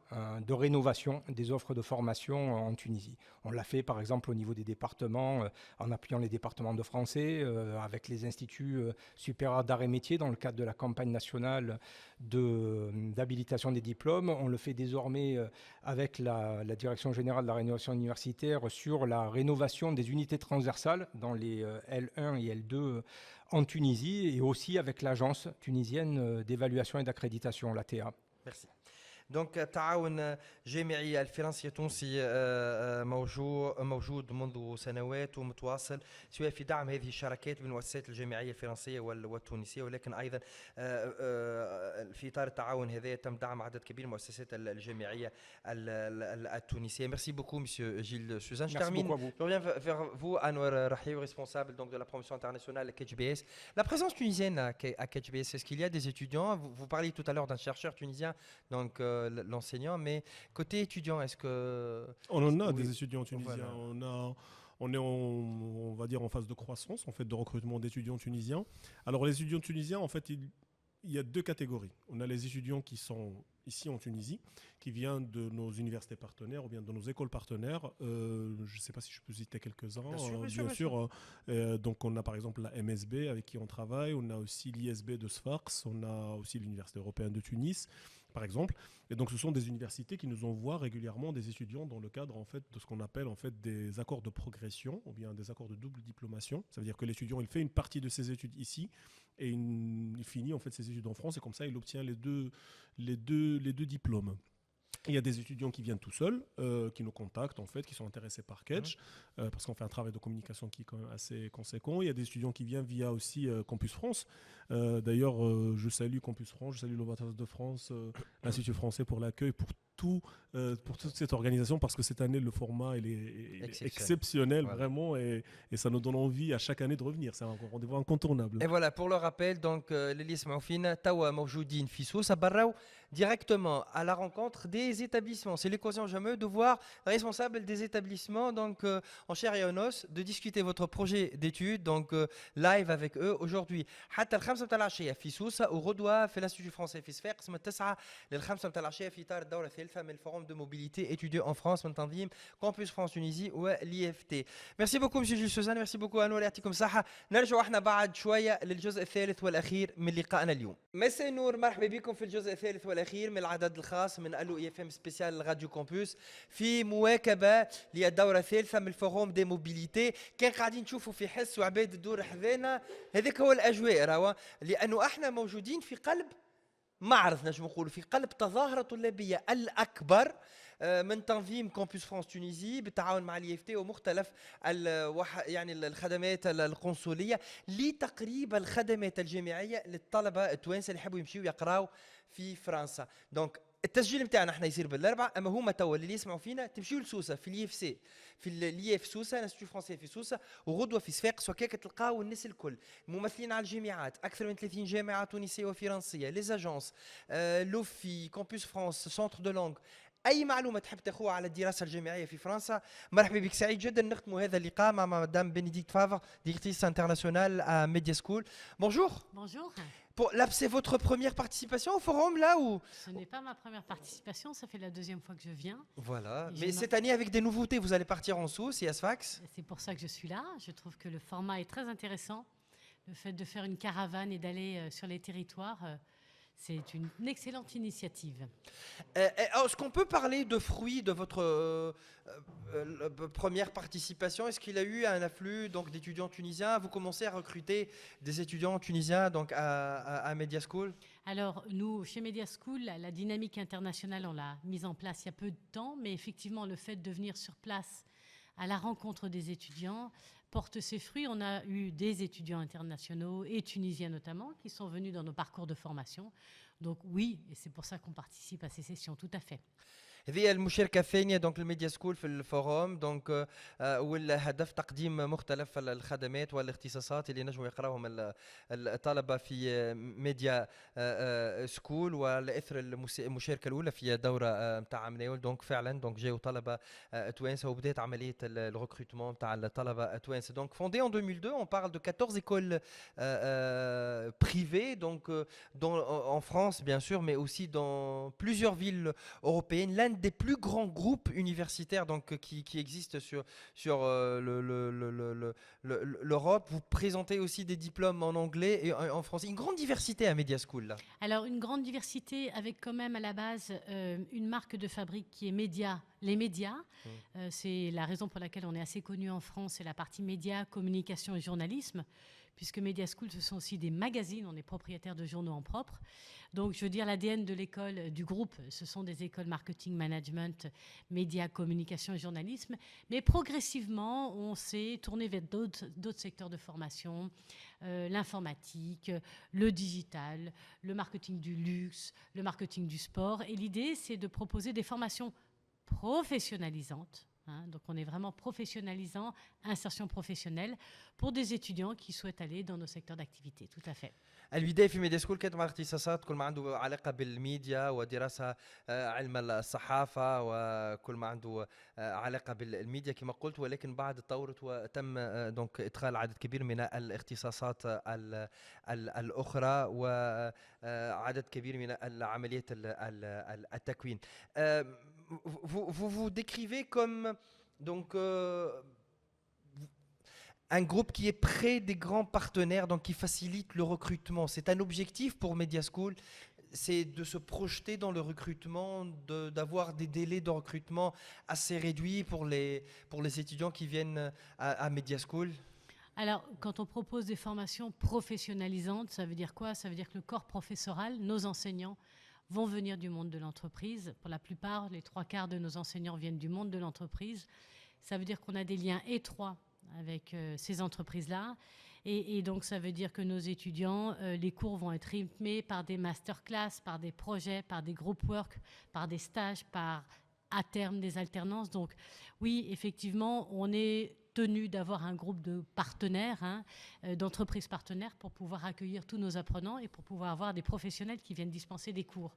de rénovation des offres de formation en Tunisie. On l'a fait par exemple au niveau des départements, en appuyant les départements de français, avec les instituts supérieurs d'art et métiers dans le cadre de la campagne nationale d'habilitation des diplômes. On le fait désormais avec la Direction générale de la rénovation universitaire sur la rénovation des unités transversales dans les L1 et L2 en Tunisie, et aussi avec l'agence tunisienne d'évaluation et d'accréditation, l'ATA. Merci. دونك التعاون الجامعي الفرنسي التونسي موجود منذ سنوات ومتواصل، سواء في دعم هذه الشراكات بالمؤسسات الجامعيه الفرنسيه والتونسيه، ولكن ايضا في اطار التعاون هذا تم دعم عدد كبير من المؤسسات الجامعيه التونسيه. Merci beaucoup monsieur Gilles Suzanne. Je termine, je reviens vers vous, Anouar Rahiou, responsable donc de la promotion internationale à KHBS. La présence tunisienne à KHBS, est-ce qu'il y a des étudiants? Vous parliez tout à l'heure d'un chercheur tunisien donc l'enseignant, mais côté étudiant, est-ce que... On en a Oui. des étudiants tunisiens. Voilà. On est on va dire en phase de croissance en fait de recrutement d'étudiants tunisiens. Alors les étudiants tunisiens, en fait, il y a deux catégories. On a les étudiants qui sont ici en Tunisie, qui viennent de nos universités partenaires ou bien de nos écoles partenaires. Je ne sais pas si je peux citer quelques-uns. Bien sûr. Donc on a par exemple la MSB avec qui on travaille. On a aussi l'ISB de Sfax. On a aussi l'Université européenne de Tunis, par exemple. Et donc ce sont des universités qui nous envoient régulièrement des étudiants dans le cadre en fait de ce qu'on appelle en fait des accords de progression ou bien des accords de double diplomation. Ça veut dire que l'étudiant il fait une partie de ses études ici et il finit en fait ses études en France et comme ça il obtient les deux diplômes. Il y a des étudiants qui viennent tout seuls, qui nous contactent en fait, qui sont intéressés par Catch, parce qu'on fait un travail de communication qui est quand même assez conséquent. Il y a des étudiants qui viennent via aussi Campus France. D'ailleurs, je salue Campus France, je salue l'Observatoire de France, l'Institut français pour l'accueil, pour toute cette organisation, parce que cette année, le format il est exceptionnel Voilà. vraiment, et ça nous donne envie à chaque année de revenir. C'est un rendez-vous incontournable. Et voilà, pour le rappel, donc les يسمعوا فينا توا موجودين في سوسة برا directement à la rencontre des établissements. C'est l'occasion jamais de voir le responsable des établissements, donc en chair et en os, de discuter votre projet d'études, donc live avec eux aujourd'hui. حتى الخمسة متاع العشية في سوسة وغدوة في الانستيتو فرونسي في صفاقس من 9 لل5 متاع العشية في إطار الدورة الثالثة من الفورم دو موبيليتي étudiants en France من تنظيم كامبوس فرانس تونيزي والIFT. Merci beaucoup monsieur Jules Suzanne, merci beaucoup أنور يعطيكم الصحة. نرجع احنا بعد شوية للجزء الثالث والأخير من لقائنا اليوم. مساء النور، مرحبا بكم في الجزء الثالث والأخير من العدد الخاص من ألو اي اف ام سبيسيال راديو كومبوس في مواكبة للدورة الثالثة من الفوروم دي موبيليتي. كان قاعدين نشوفوا في حس وعباد الدور حذانا، هذاك هو الأجواء راهو، لأنه احنا موجودين في قلب معرض، نجم نقولوا في قلب تظاهرة طلابية الأكبر من تنظيم كامبوس فرانس تونيزي بالتعاون مع الIFT ومختلف يعني الخدمات القنصلية لتقريب الخدمات الجامعية للطلبة التوانسة اللي يحبوا يمشيوا يقراوا في فرنسا. دونك التسجيل نتاعنا احنا يصير بالاربعاء، اما هما توا اللي يسمعوا فينا تمشيوا لسوسه في الIFC في الIF سوسه، الانستيتو فرونسي في سوسه، وغدوه في صفاقس، وكاك تلقاو الناس الكل ممثلين على الجامعات، اكثر من 30 جامعه تونسيه وفرنسيه، لي زاجونس، لوفي، كامبوس فرانس، سنتر دو لونغ. اي معلومه تحب تاخوها على الدراسه الجامعيه في فرنسا مرحبا بك. سعيد جدا نختم هذا اللقاء مع مدام بينيديكت فافر، ديريكتريس انترناسيونال à Media School. Bonjour. Bonjour. Là, c'est votre première participation au forum là ou? Ce n'est pas ma première participation, ça fait la deuxième fois que je viens. Voilà. Et Mais cette année avec des nouveautés, vous allez partir en Sousse et à Sfax. C'est pour ça que je suis là. Je trouve que le format est très intéressant. Le fait de faire une caravane et d'aller sur les territoires, c'est une excellente initiative. Est-ce qu'on peut parler de fruits de votre première participation? Est-ce qu'il y a eu un afflux donc d'étudiants tunisiens? Vous commencez à recruter des étudiants tunisiens donc à Media School? Alors, nous, chez Media School, la dynamique internationale, on l'a mise en place il y a peu de temps, mais effectivement, le fait de venir sur place à la rencontre des étudiants porte ses fruits. On a eu des étudiants internationaux et tunisiens notamment qui sont venus dans nos parcours de formation. Donc oui, et c'est pour ça qu'on participe à ces sessions, tout à fait. هذه المشاركة الثانية دونك الميديا سكول في الفوروم دونك والهدف تقديم مختلف الخدمات والاختصاصات اللي نجموا يقراوهم الطلبة في ميديا سكول. وعلى اثر المشاركة الأولى في دورة نتاع مناول دونك فعلا دونك جاوا طلبة توانسة وبدات عملية الريكروتمون نتاع الطلبة توانسة. Donc fondée en 2002, on parle de 14 écoles privées donc en France bien sûr, mais aussi dans plusieurs villes européennes. L'un des plus grands groupes universitaires donc, qui existent sur l'Europe. Vous présentez aussi des diplômes en anglais et en français. Une grande diversité à Media School. Là. Alors, une grande diversité avec quand même à la base une marque de fabrique qui est les médias. C'est la raison pour laquelle on est assez connu en France, c'est la partie médias, communication et journalisme, puisque Media School, ce sont aussi des magazines, on est propriétaire de journaux en propre. Donc, je veux dire, l'ADN de l'école, du groupe, ce sont des écoles marketing, management, médias, communication et journalisme. Mais progressivement, on s'est tourné vers d'autres secteurs de formation, l'informatique, le digital, le marketing du luxe, le marketing du sport. Et l'idée, c'est de proposer des formations professionnalisantes hein. Donc on est vraiment professionnalisant, insertion professionnelle pour des étudiants qui souhaitent aller dans nos secteurs d'activité. Tout à fait. البداية في ميديا سكول كانت مع اختصاصات كل ما عنده علاقة بالميديا ودراسة علم الصحافة وكل ما عنده علاقة بالميديا كما قلت، ولكن بعد تطورت وتم دونك إدخال عدد كبير من الاختصاصات الأخرى وعدد كبير من عملية التكوين. Vous décrivez comme donc un groupe qui est près des grands partenaires, donc qui facilite le recrutement. C'est un objectif pour Media School, c'est de se projeter dans le recrutement, d'avoir des délais de recrutement assez réduits pour les étudiants qui viennent à Media School. Alors, quand on propose des formations professionnalisantes, ça veut dire quoi? Ça veut dire que le corps professoral, nos enseignants, vont venir du monde de l'entreprise. Pour la plupart, les 3/4 de nos enseignants viennent du monde de l'entreprise. Ça veut dire qu'on a des liens étroits avec ces entreprises-là. Et donc, ça veut dire que nos étudiants, les cours vont être rythmés par des masterclass, par des projets, par des group work, par des stages, par à terme des alternances. Donc, oui, effectivement, on est tenu d'avoir un groupe de partenaires, hein, d'entreprises partenaires pour pouvoir accueillir tous nos apprenants et pour pouvoir avoir des professionnels qui viennent dispenser des cours.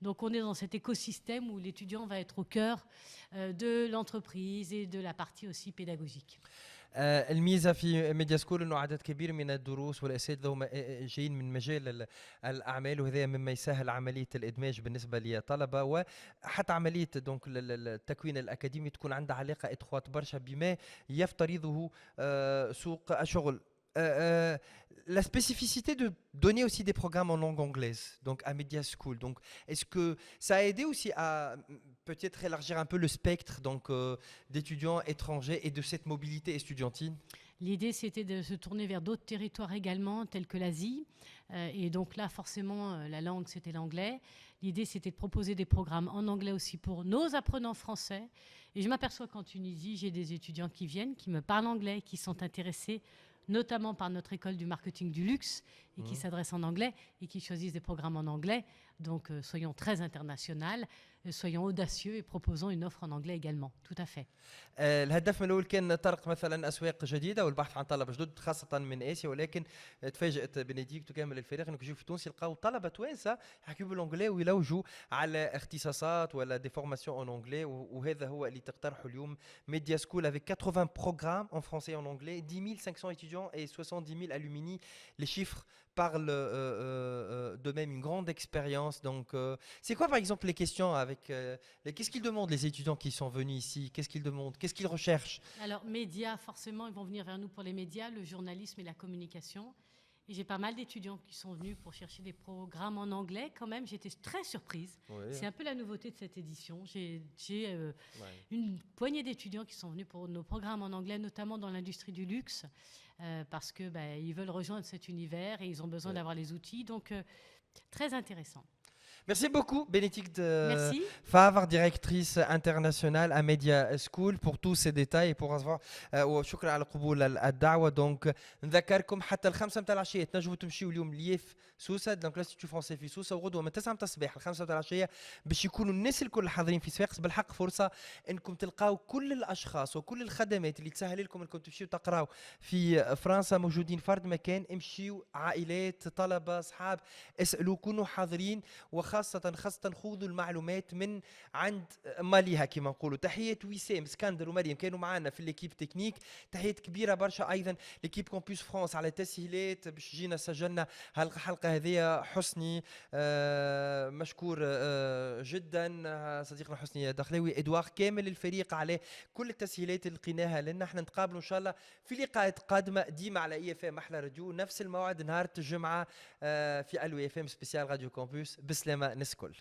Donc on est dans cet écosystème où l'étudiant va être au cœur de l'entreprise et de la partie aussi pédagogique. الميزه في ميديا سكول انه عدد كبير من الدروس والاساتذه هم جايين من مجال الاعمال، وهذا مما يسهل عمليه الادماج بالنسبه للطلبه، وحتى عمليه دونك التكوين الاكاديمي تكون عندها علاقه ادخوات برشا بما يفترضه سوق الشغل. La spécificité de donner aussi des programmes en langue anglaise, donc à Media School. Donc, est-ce que ça a aidé aussi à peut-être élargir un peu le spectre donc d'étudiants étrangers et de cette mobilité estudiantine? L'idée, c'était de se tourner vers d'autres territoires également, tels que l'Asie. Et donc là, forcément, la langue, c'était l'anglais. L'idée, c'était de proposer des programmes en anglais aussi pour nos apprenants français. Et je m'aperçois qu'en Tunisie, j'ai des étudiants qui viennent, qui me parlent anglais, qui sont intéressés notamment par notre école du marketing du luxe et qui s'adressent en anglais et qui choisissent des programmes en anglais. Donc, soyons très internationaux, soyons audacieux et proposons une offre en anglais également. Tout à fait. الهدف من الاول كان طرق مثلا اسواق جديده والبحث عن طلبه جدد خاصه من اسيا، ولكن تفاجات بنديكت وكامل الفريق انه يجوا في تونس يلقاو طلبه توانسه يحكوا بالانجلي ويلوجوا على اختصاصات ولا دي فورماسيون اون انجلي، وهذا هو اللي تقترحه اليوم ميديا سكول avec 80 programmes en français et en anglais, 10 500 étudiants et 70 000 alumni. Les chiffres parlent d'eux-mêmes, une grande expérience. Donc, c'est quoi par exemple les questions avec qu'est-ce qu'ils demandent les étudiants qui sont venus ici? Qu'est-ce qu'ils demandent? Qu'est-ce qu'ils recherchent? Alors, médias, forcément, ils vont venir vers nous pour les médias, le journalisme et la communication. Et j'ai pas mal d'étudiants qui sont venus pour chercher des programmes en anglais. Quand même, j'étais très surprise. Oui. C'est un peu la nouveauté de cette édition. J'ai une poignée d'étudiants qui sont venus pour nos programmes en anglais, notamment dans l'industrie du luxe, parce que ils veulent rejoindre cet univers et ils ont besoin d'avoir les outils. Donc, très intéressant. Merci beaucoup, Bénédicte Merci. Favre, directrice internationale à Media School, pour tous ces détails et pour avoir وشكرا على قبول الدعوة. دونك نذكركم حتى الخمسة متاع العشية تنجموا تمشيوا اليوم ليف سوسة، دونك لانستيتيو فرونسي في سوسة، وغدوة من 9 متاع الصباح ل 5 متاع العشية باش يكونوا الناس الكل حاضرين في صفاقس. بالحق فرصة انكم تلقاو كل الاشخاص وكل الخدمات اللي تسهل لكم انكم تمشيوا تقراوا في فرنسا موجودين فرد مكان. امشيوا عائلات طلبة اصحاب اسألوا، كونوا حاضرين، وخاصة خذوا المعلومات من عند ماليها كما نقولوا. تحية وسام اسكندر ومريم كانوا معنا في ليكيب تكنيك، تحية كبيرة برشا ايضا ليكيب كومبوس فرانس على التسهيلات باش جينا سجلنا الحلقة هذه. حسني مشكور جدا، صديقنا حسني دخلاوي، ادوار كامل الفريق على كل التسهيلات اللي لقيناها لنا. احنا نتقابلوا ان شاء الله في لقاءات قادمة ديما على اي اف ام احلى راديو، نفس الموعد نهار الجمعة في الو اف ام سبيسيال راديو كومبوس. بسلامة ناس كل.